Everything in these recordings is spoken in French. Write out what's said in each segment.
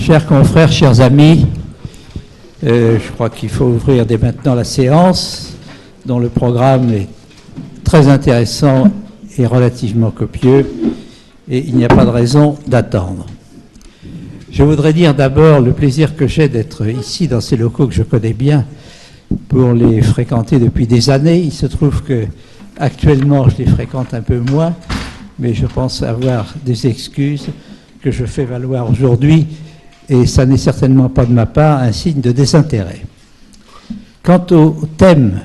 Chers confrères, chers amis, je crois qu'il faut ouvrir dès maintenant la séance, dont le programme est très intéressant et relativement copieux, et il n'y a pas de raison d'attendre. Je voudrais dire d'abord le plaisir que j'ai d'être ici, dans ces locaux que je connais bien, pour les fréquenter depuis des années. Il se trouve que actuellement, je les fréquente un peu moins, mais je pense avoir des excuses que je fais valoir aujourd'hui, et ça n'est certainement pas de ma part un signe de désintérêt. Quant au thème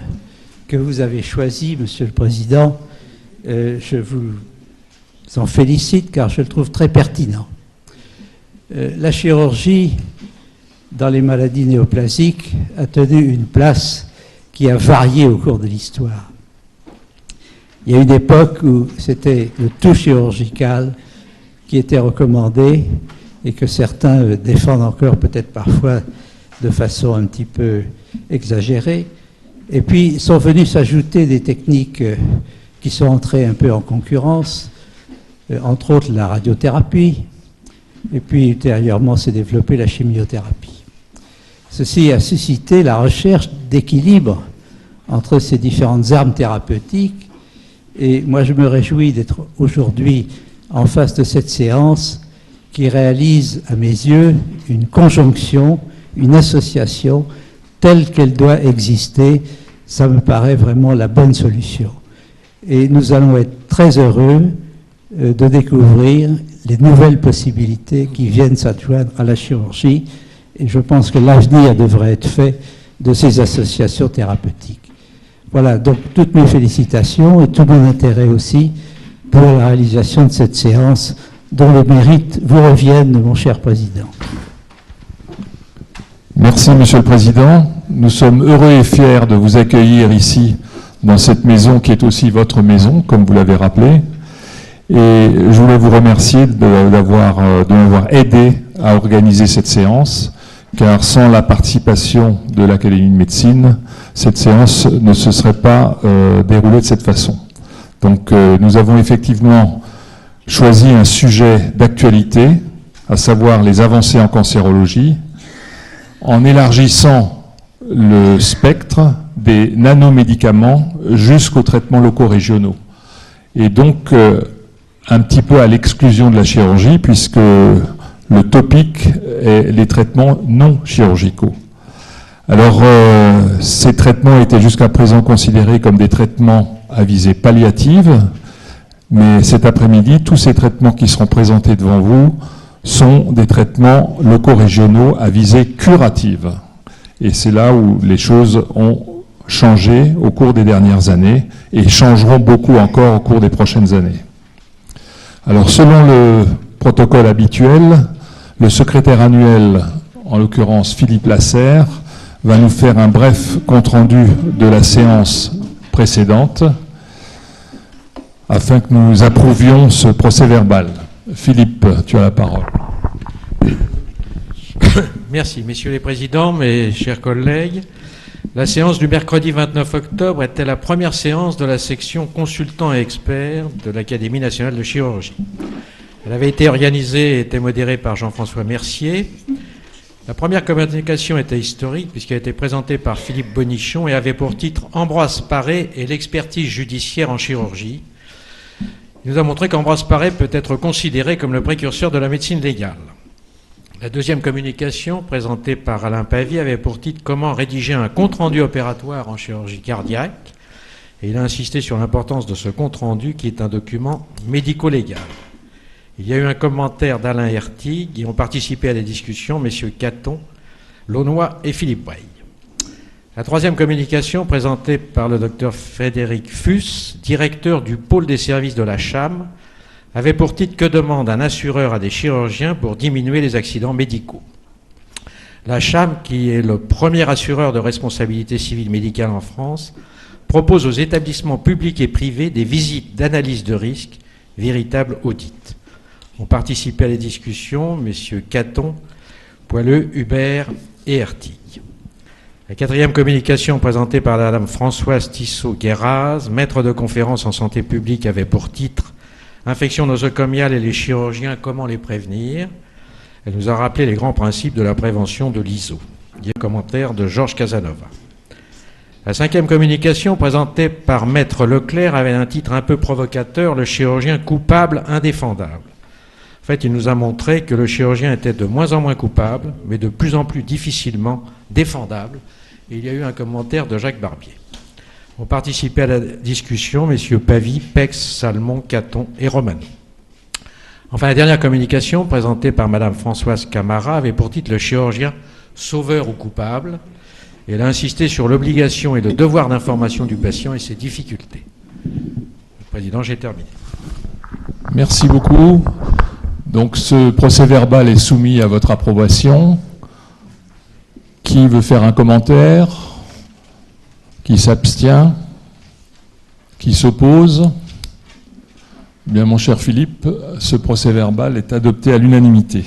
que vous avez choisi, Monsieur le Président, je vous en félicite car je le trouve très pertinent. La chirurgie, dans les maladies néoplasiques, a tenu une place qui a varié au cours de l'histoire. Il y a une époque où c'était le tout chirurgical qui était recommandé et que certains défendent encore peut-être parfois de façon un petit peu exagérée. Et puis sont venus s'ajouter des techniques qui sont entrées un peu en concurrence, entre autres la radiothérapie, et puis ultérieurement s'est développée la chimiothérapie. Ceci a suscité la recherche d'équilibre entre ces différentes armes thérapeutiques, et moi je me réjouis d'être aujourd'hui en face de cette séance qui réalise, à mes yeux, une conjonction, une association telle qu'elle doit exister. Ça me paraît vraiment la bonne solution. Et nous allons être très heureux de découvrir les nouvelles possibilités qui viennent s'adjoindre à la chirurgie. Et je pense que l'avenir devrait être fait de ces associations thérapeutiques. Voilà, donc toutes mes félicitations et tout mon intérêt aussi pour la réalisation de cette séance dont les mérites vous reviennent, mon cher Président. Merci, Monsieur le Président. Nous sommes heureux et fiers de vous accueillir ici, dans cette maison qui est aussi votre maison, comme vous l'avez rappelé. Et je voulais vous remercier de m'avoir aidé à organiser cette séance, car sans la participation de l'Académie de médecine, cette séance ne se serait pas déroulée de cette façon. Donc nous avons effectivement choisi un sujet d'actualité, à savoir les avancées en cancérologie, en élargissant le spectre des nanomédicaments jusqu'aux traitements locaux régionaux. Et donc un petit peu à l'exclusion de la chirurgie, puisque le topic est les traitements non chirurgicaux. Alors ces traitements étaient jusqu'à présent considérés comme des traitements à visée palliative, mais cet après-midi, tous ces traitements qui seront présentés devant vous sont des traitements locaux régionaux à visée curative. Et c'est là où les choses ont changé au cours des dernières années et changeront beaucoup encore au cours des prochaines années. Alors selon le protocole habituel, le secrétaire annuel, en l'occurrence Philippe Lasserre, va nous faire un bref compte-rendu de la séance précédente afin que nous approuvions ce procès-verbal. Philippe, tu as la parole. Merci, messieurs les présidents, mes chers collègues. La séance du mercredi 29 octobre était la première séance de la section consultants et experts de l'Académie nationale de chirurgie. Elle avait été organisée et était modérée par Jean-François Mercier. La première communication était historique puisqu'elle a été présentée par Philippe Bonichon et avait pour titre « Ambroise Paré et l'expertise judiciaire en chirurgie ». Il nous a montré qu'Ambroise Paré peut être considéré comme le précurseur de la médecine légale. La deuxième communication, présentée par Alain Pavie, avait pour titre « Comment rédiger un compte-rendu opératoire en chirurgie cardiaque ». Et il a insisté sur l'importance de ce compte-rendu qui est un document médico-légal. Il y a eu un commentaire d'Alain Hertig, qui ont participé à des discussions, messieurs Caton, Launois et Philippe Breil. La troisième communication, présentée par le docteur Frédéric Fuss, directeur du pôle des services de la CHAM, avait pour titre « Que demande un assureur à des chirurgiens pour diminuer les accidents médicaux ?» La CHAM, qui est le premier assureur de responsabilité civile médicale en France, propose aux établissements publics et privés des visites d'analyse de risque, véritables audits. Ont participé à la discussion messieurs Caton, Poileux, Hubert et Hertig. La quatrième communication présentée par madame Françoise Tissot-Guéraz, maître de conférence en santé publique, avait pour titre « Infection nosocomiale et les chirurgiens, comment les prévenir ?» Elle nous a rappelé les grands principes de la prévention de l'ISO. Il y a un commentaire de Georges Casanova. La 5e communication, présentée par Maître Leclerc, avait un titre un peu provocateur, « Le chirurgien coupable indéfendable ». En fait, il nous a montré que le chirurgien était de moins en moins coupable, mais de plus en plus difficilement défendable. Et il y a eu un commentaire de Jacques Barbier. Ont participé à la discussion messieurs Pavie, Pex, Salmon, Caton et Romano. Enfin, la dernière communication, présentée par madame Françoise Camara, avait pour titre « Le chirurgien sauveur ou coupable ». Et elle a insisté sur l'obligation et le devoir d'information du patient et ses difficultés. Monsieur le Président, j'ai terminé. Merci beaucoup. Donc ce procès-verbal est soumis à votre approbation. Qui veut faire un commentaire? Qui s'abstient? Qui s'oppose? Bien, mon cher Philippe, ce procès-verbal est adopté à l'unanimité.